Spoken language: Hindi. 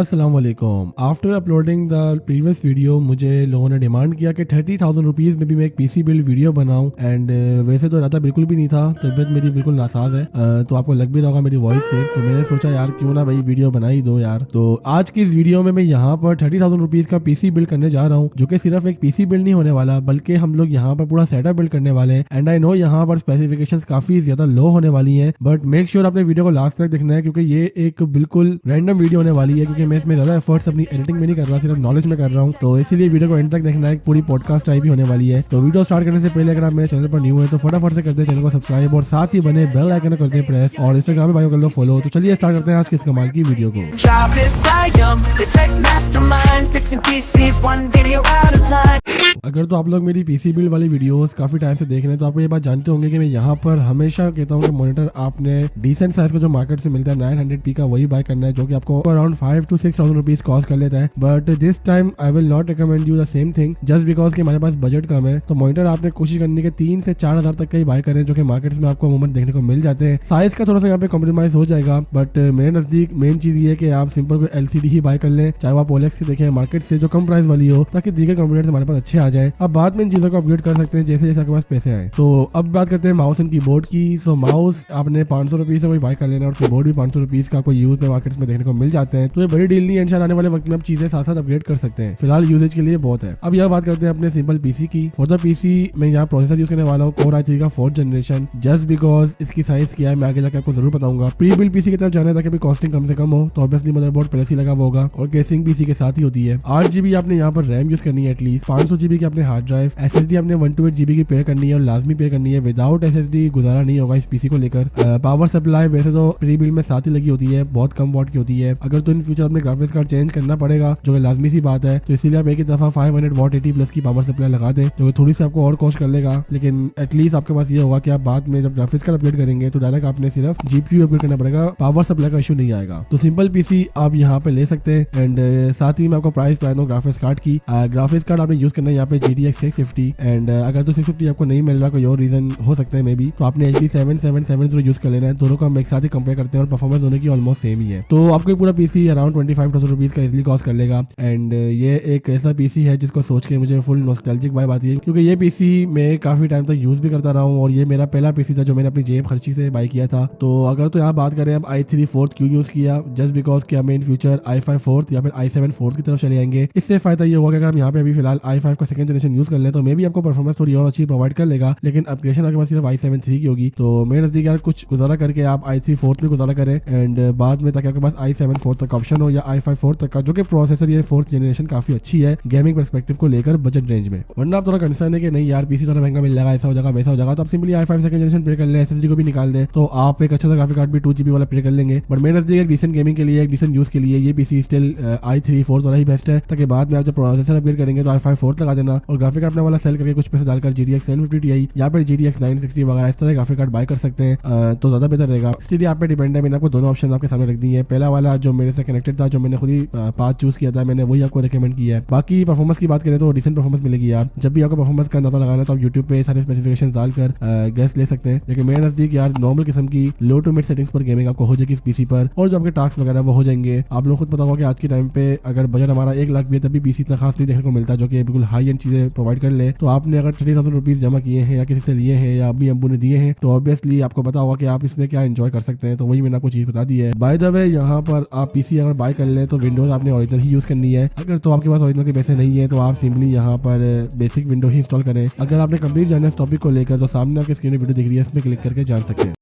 अस्सलाम वालेकुम। After uploading the previous video मुझे लोगों ने डिमांड किया कि 30,000 रुपीज़ में भी मैं एक पीसी बिल्ड वीडियो बनाऊं एंड वैसे तो इरादा बिल्कुल भी नहीं था, तबीयत मेरी बिल्कुल नासाज है, तो आपको लग भी रहा होगा मेरी वॉइस से। तो मैंने सोचा यार क्यों ना भाई वीडियो बना ही दो यार। तो आज की इस वीडियो में मैं यहाँ पर 30,000 रुपीज़ का पीसी बिल्ड करने जा रहा हूँ, जो कि सिर्फ एक पीसी बिल्ड नहीं होने वाला बल्कि हम लोग यहाँ पर पूरा सेटअप बिल्ड करने वाले हैं। एंड आई नो यहाँ पर स्पेसिफिकेशंस काफी ज्यादा लो होने वाली हैं, बट मेक श्योर आपने वीडियो को लास्ट तक देखना है, क्योंकि ये एक बिल्कुल रैंडम वीडियो होने वाली है, क्योंकि मैं इसमें ज्यादा एफर्ट्स अपनी एडिटिंग में नहीं कर रहा, सिर्फ नॉलेज में कर रहा हूँ। तो इसीलिए वीडियो को एंड तक देखना है, पूरी पॉडकास्ट टाइप ही होने वाली है। तो वीडियो स्टार्ट करने से पहले अगर आप मेरे चैनल पर न्यू है तो फटाफट से करते हैं चैनल को सब्सक्राइब और साथ ही बने बेल आइकन करते हैं प्रेस, और इंस्टाग्राम में भाई कर लो फॉलो। तो चलिए स्टार्ट करते हैं आज की इस कमाल की वीडियो को। Jobless Zaiam, the tech mastermind, fixing PCs one video at a time. अगर तो आप लोग मेरी पीसी बिल्ड वाली वीडियोस काफी टाइम से देख रहे हैं तो आपको ये बात जानते होंगे कि मैं यहाँ पर हमेशा कहता हूँ कि मॉनिटर आपने डिसेंट साइज का जो मार्केट से मिलता है 900p का वही बाय करना है, जो कि आपको अराउंड 5 to 6,000 रुपीज कॉस्ट कर लेता है। But this time I will not recommend you the same thing just because कि हमारे पास बजट कम है। तो मॉनिटर आपने कोशिश करनी है 3 से 4,000 तक का ही बाय करें, जो कि मार्केट में आपको अमूमन देखने को मिल जाते हैं। साइज का थोड़ा सा यहाँ पे कॉम्प्रोमाइज हो जाएगा, बट मेरे नजदीक मेन चीज ये है कि आप सिंपल कोई एलसीडी ही बाय कर लें, चाहे आप ओलेक्स से देखें मार्केट से जो कम प्राइस वाली हो, ताकि दीगर कंपोनेंट्स हमारे पास अच्छे आ जाए। अब बाद में इन चीजों को अपग्रेड कर सकते हैं जैसे जैसे आपके पास पैसे आए। तो अब बात करते हैं माउस एंड कीबोर्ड की। सो माउस आपने 500 रुपीज से कोई बाय कर लेना, और कीबोर्ड भी 500 रुपीज का कोई यूज में मार्केट में देखने को मिल जाते हैं। तो ये बड़ी डील नहीं है, इंशाल्लाह आने वाले वक्त में आप चीजें साथ साथ अपग्रेड कर सकते हैं, फिलहाल यूजेज के लिए बहुत है। अब यह बात करते हैं अपने सिंपल पीसी की। फॉर द पीसी मैं यहाँ प्रोसेसर यूज करने वाला हूँ Core i3 का 4th जनरेशन, जस्ट बिकॉज इसकी साइज क्या है मैं आगे जाकर आपको जरूर बताऊंगा। प्री बिल्ड पीसी की तरफ जाना है ताकि कॉस्टिंग कम से कम हो, तो ऑब्वियसली मदरबोर्ड पहले से लगा हुआ होगा और केसिंग पीसी के साथ ही होती है। 8GB आपने यहाँ पर रैम यूज करनी है एटलीस्ट, 500GB की अपने हार्ड ड्राइव, SSD आपने 128GB की पेयर करनी है और लाजमी पेयर करनी है। विदाउट SSD गुजारा नहीं होगा इस पीसी को लेकर। पावर सप्लाई वैसे तो प्री बिल्ड में साथ ही लगी होती है, बहुत कम वॉट की होती है। अगर तो इन फ्यूचर अपने ग्राफिक्स कार्ड चेंज करना पड़ेगा, जो कि लाजमी सी बात है, तो इसीलिए आप एक ही दफा 500 वॉट 80+ की पावर सप्लाई लगा दें, जो कि थोड़ी सी आपको और कॉस्ट कर लेगा, लेकिन एटलीस्ट आपके पास ये होगा कि आप बाद में जब ग्राफिक्स कार्ड अपग्रेड करेंगे तो डायरेक्ट आपने सिर्फ GPU अपग्रेड करना पड़ेगा, पावर सप्लाई का इशू नहीं आएगा। तो सिंपल पीसी आप यहाँ पे ले सकते हैं। एंड साथ ही मैं आपको प्राइस बता दूं ग्राफिक्स कार्ड की। ग्राफिक्स कार्ड आपने यूज करना है यहाँ पे GTX 650, एंड अगर तो 650 आपको नहीं मिल रहा, कोई और रीजन हो सकता है मे बी, तो आपने HD 7770 यूज कर लेना है। दोनों को हम एक साथ ही कंपेयर करते हैं और परफॉर्मेंस दोनों की ऑलमोस्ट सेम ही है। तो आपको पूरा पीसी अराउंड 25,000 रुपीज का इजिली कॉस्ट कर लेगा। एंड ये एक ऐसा पीसी है जिसको सोच के मुझे फुल नॉस्टैल्जिक वाइब आती है, क्योंकि ये पीसी मैं काफी टाइम तक यूज भी करता रहा हूँ और ये मेरा पहला पीसी था जो मैंने अपनी जेब खर्ची से बाय किया था। तो अगर तो यहाँ बात करें अब i3 4th क्यों यूज किया, जस्ट बिकॉज कि हमें इन फ्यूचर i5 4th या फिर i7 4th की तरफ चले आएंगे। इससे फायदा ये होगा कि अगर हम यहाँ पे अभी फिलहाल i5 का 2nd जनरेशन यूज कर लें तो मे भी आपको परफॉर्मेंस थोड़ी और अच्छी प्रोवाइड कर लेगा, लेकिन अपग्रेडेशन आपके पास सिर्फ i7 3 की होगी। तो मेरे नजदीक यार कुछ गुजारा करके आप i3 4th में गुजारा करें एंड बाद में, ताकि आपके पास i7 4th तक ऑप्शन हो या i5 4th तक का, जो कि प्रोसेसर ये 4th जनरेशन काफी अच्छी है गेमिंग पर्सपेक्टिव को लेकर बजट रेंज में। वरना आप थोड़ा कंसर्न है कि नहीं यार पीसी थोड़ा महंगा मिल जाएगा, ऐसा हो जाएगा वैसा हो जाएगा, तो आप सिंपली i5 2nd जनरेशन पे कर लें, SSD को भी निकाल दें, तो आप एक अच्छा सा ग्राफिक कार्ड भी 2GB वाला पे कर लेंगे। बट मेरे नजदीक एक डिसेंट गेमिंग के लिए, एक डिसेंट यूज के लिए ये पीसी स्टिल i3 4th वाला ही बेस्ट है, ताकि बाद में आप जब प्रोसेसर अपग्रेड करेंगे तो i5 4th लगा देना और ग्राफिक कार्ड अपने वाला सेल करके कुछ पैसे डालकर GTX 1050 Ti या फिर GTX 960 वगैरह इस तरह ग्राफिक कार्ड बाय कर सकते हैं, तो ज्यादा बेहतर रहेगा। इसलिए आप पे डिपेंड है, मैंने आपको दोनों ऑप्शन आपके सामने रख दिए हैं। पहला वाला जो मेरे से कनेक्टेड था, जो मैंने खुद ही पाथ चूज किया था, मैंने वही आपको रिकमेंड किया है। बाकी परफॉर्मेंस की बात करें तो डिसेंट परफॉर्मेंस मिलेगी यार। जब भी आपको परफॉर्मेंस का अंदाजा लगाना है तो आप यूट्यूब पे सारे स्पेसिफिकेशन डालकर गैस ले सकते हैं, लेकिन मेरे नजदीक यार नॉर्मल किस्म की लो टू मिड सेटिंग्स पर गेमिंग आपको हो जाएगी इस पीसी पर, और जो आपके टास्क वगैरह वो हो जाएंगे। आप लोग खुद पता होगा कि आज के टाइम पे अगर बजट हमारा 1 लाख भी है तभी पीसी इतना खास नहीं देखने को मिलता जो कि बिल्कुल हाई एंड चीजें प्रोवाइड कर ले। तो आपने अगर 30,000 रुपीज जमा किए हैं या किसी से लिए हैं या अभी अम्बू ने दिए हैं, तो ऑब्वियसली आपको पता होगा कि आप इसमें क्या एंजॉय कर सकते हैं। तो वही मैंने आपको चीज बता दी है। बाय द वे यहाँ पर आप पीसी अगर बाय कर लें तो विंडोज आपने ओरिजिनल ही यूज करनी है। अगर तो आपके पास ओरिजिनल के पैसे नहीं है तो आप सिंपली यहाँ पर बेसिक विंडो ही इंस्टॉल करें। अगर आपने कंप्लीट जाना है इस टॉपिक को लेकर तो सामने आपके स्क्रीन में वीडियो दिख रही है, इसमें क्लिक करके जान सकते हैं।